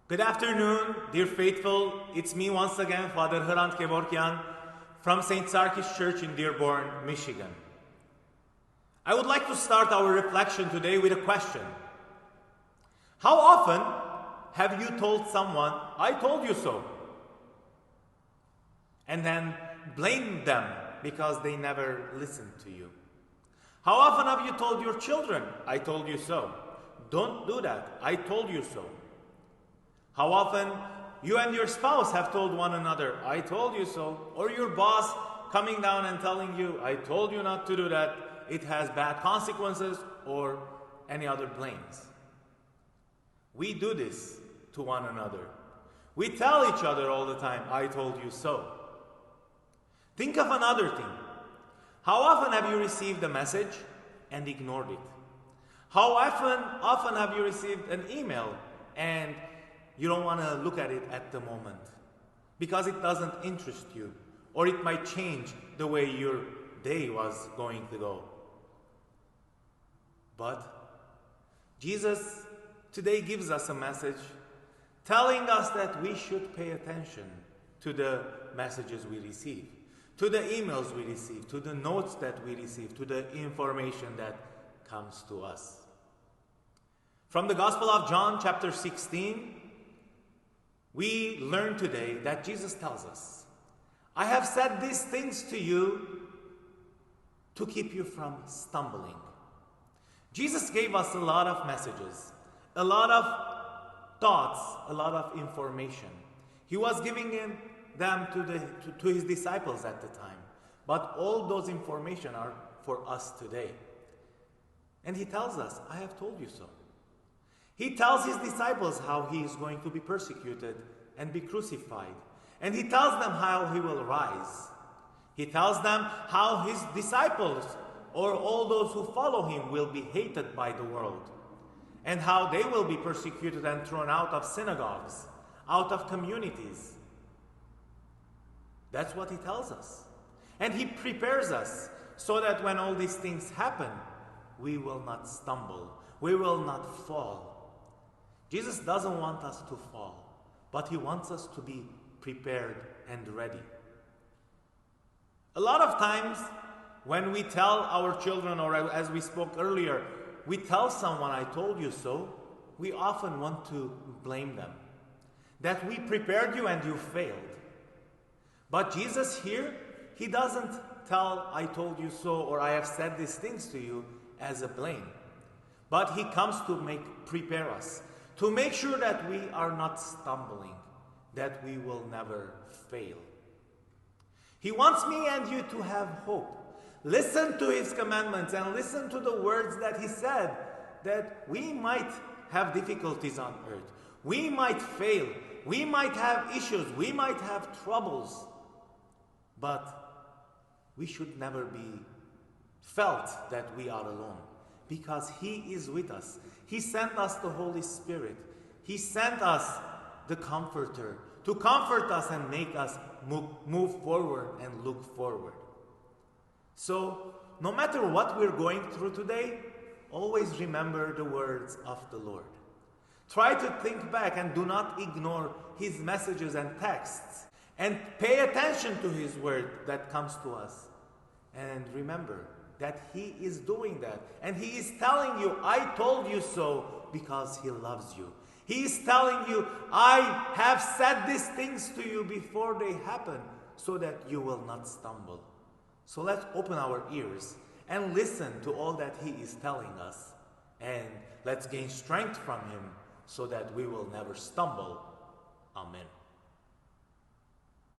Good afternoon, dear faithful. It's me once again, Father Hrant Kevorkian from St. Sarkis Church in Dearborn, Michigan. I would like to start our reflection today with a question. How often have you told someone, "I told you so," and then blamed them because they never listened to you? How often have you told your children, "I told you so"? Don't do that. I told you so. How often you and your spouse have told one another, "I told you so," or your boss coming down and telling you, "I told you not to do that, it has bad consequences," or any other blames. We do this to one another. We tell each other all the time, "I told you so." Think of another thing. How often have you received a message and ignored it? How often have you received an email and you don't want to look at it at the moment because it doesn't interest you, or it might change the way your day was going to go? But Jesus today gives us a message telling us that we should pay attention to the messages we receive, to the emails we receive, to the notes that we receive, to the information that comes to us. From the Gospel of John, chapter 16, we learn today that Jesus tells us, "I have said these things to you to keep you from stumbling." Jesus gave us a lot of messages, a lot of thoughts, a lot of information. He was giving them to his disciples at the time. But all those information are for us today. And he tells us, "I have told you so." He tells his disciples how he is going to be persecuted and be crucified. And he tells them how he will rise. He tells them how his disciples, or all those who follow him, will be hated by the world. And how they will be persecuted and thrown out of synagogues, out of communities. That's what he tells us. And he prepares us so that when all these things happen, we will not stumble. We will not fall. Jesus doesn't want us to fall, but he wants us to be prepared and ready. A lot of times when we tell our children, or as we spoke earlier, we tell someone, "I told you so," we often want to blame them. That we prepared you and you failed. But Jesus here, he doesn't tell "I told you so" or "I have said these things to you" as a blame. But he comes to prepare us, to make sure that we are not stumbling, that we will never fail. He wants me and you to have hope. Listen to his commandments and listen to the words that he said, that we might have difficulties on earth. We might fail. We might have issues. We might have troubles. But we should never be felt that we are alone, because he is with us. He sent us the Holy Spirit. He sent us the Comforter to comfort us and make us move forward and look forward. So, no matter what we're going through today, always remember the words of the Lord. Try to think back and do not ignore his messages and texts. And pay attention to his word that comes to us. And remember that he is doing that. And he is telling you, "I told you so," because he loves you. He is telling you, "I have said these things to you before they happen, so that you will not stumble." So let's open our ears and listen to all that he is telling us. And let's gain strength from him so that we will never stumble. Amen.